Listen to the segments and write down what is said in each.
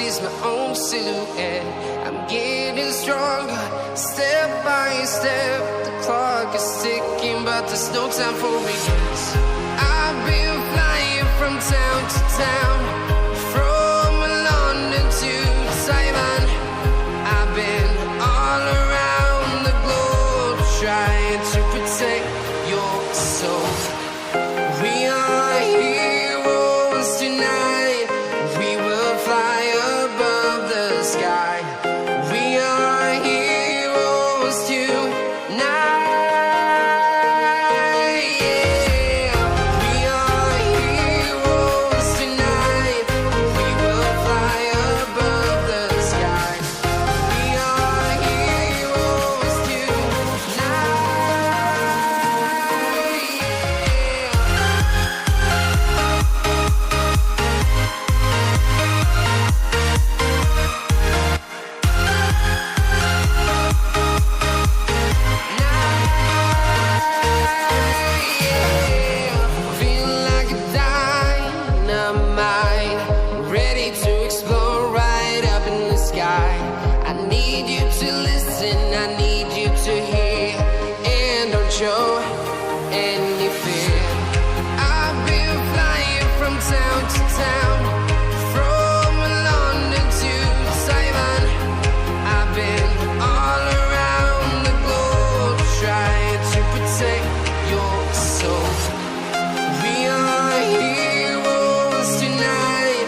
sees my own silhouette. I'm getting stronger, step by step. The clock is ticking, but there's no time for me. I've been flying from town to town, from London to Taiwan. I've been all around the globe, trying to protect your soul. We are heroes tonight. We will fly above the sky. We are heroes tonight. Yeah. We are heroes tonight. We will fly above the sky. We are heroes tonight. Feel like a dynamite, ready to explode right up in the sky. I need you to listen, I need you to hear, and don't show any fear. I've been flying from town to town, from London to Taiwan. I've been all around the globe, trying to protect your soul. We are heroes tonight.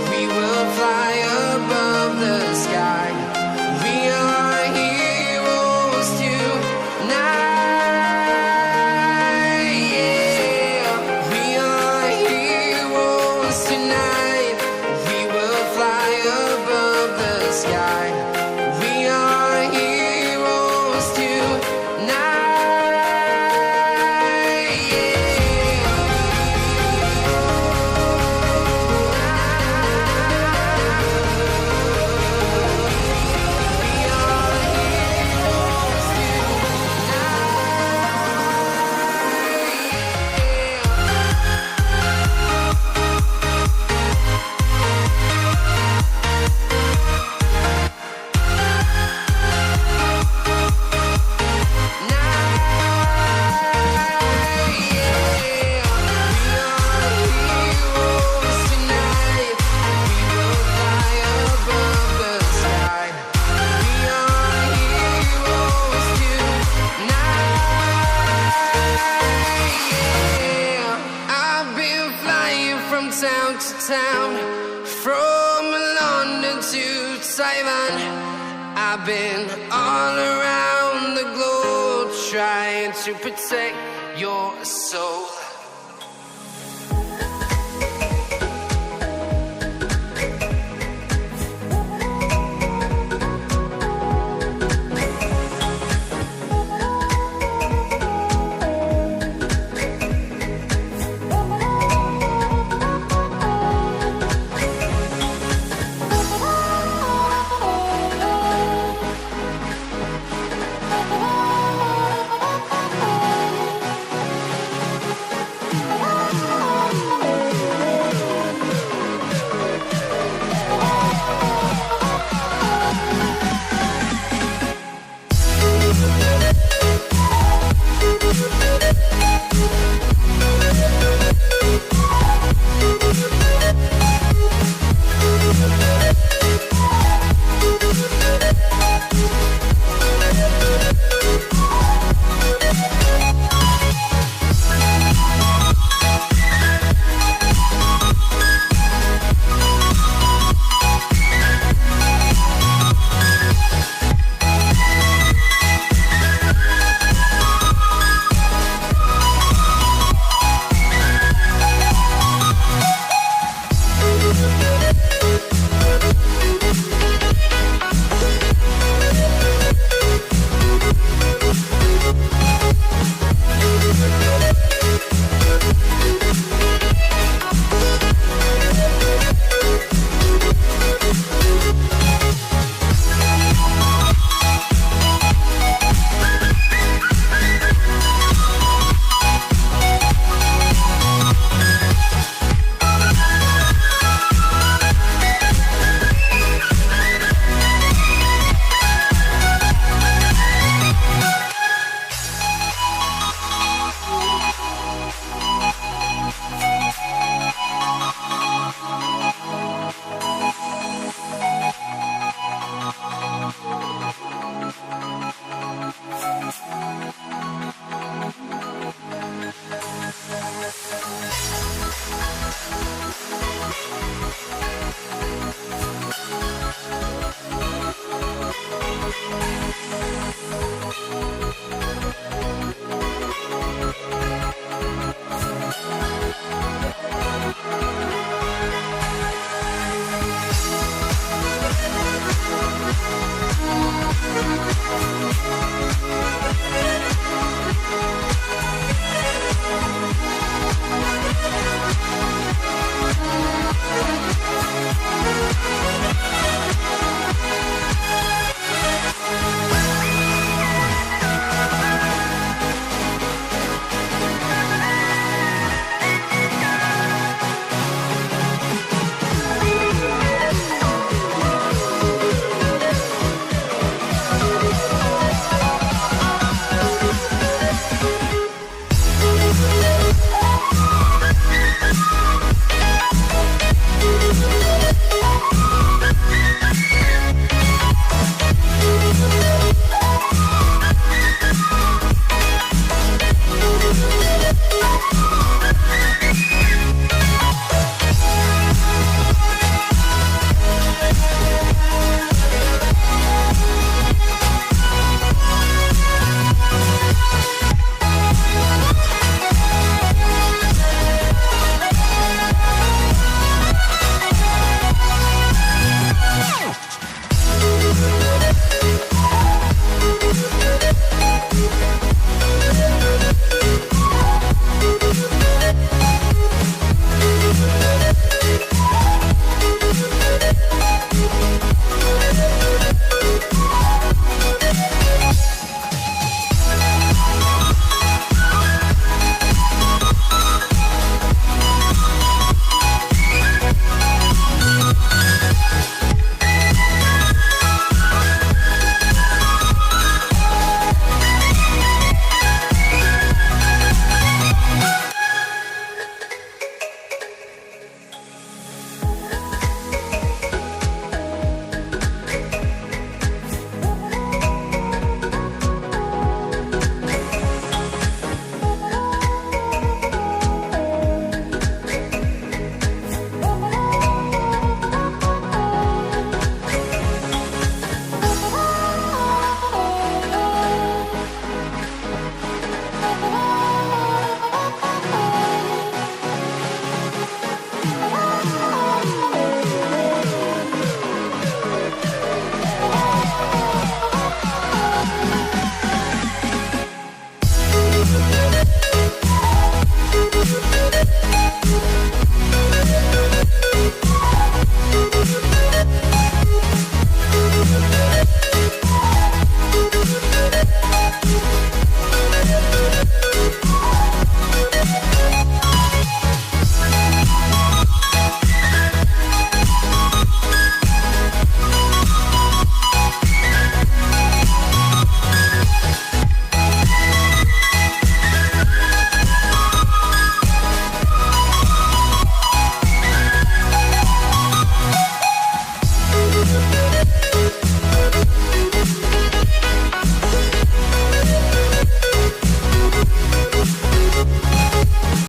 We will fly above the sky. We are heroes tonight. Yeah. We are heroes tonight. We will fly above the sky. We are heroes tonight. I've been flying from town to town, from London to Taiwan. I've been all around the globe, trying to protect your soul.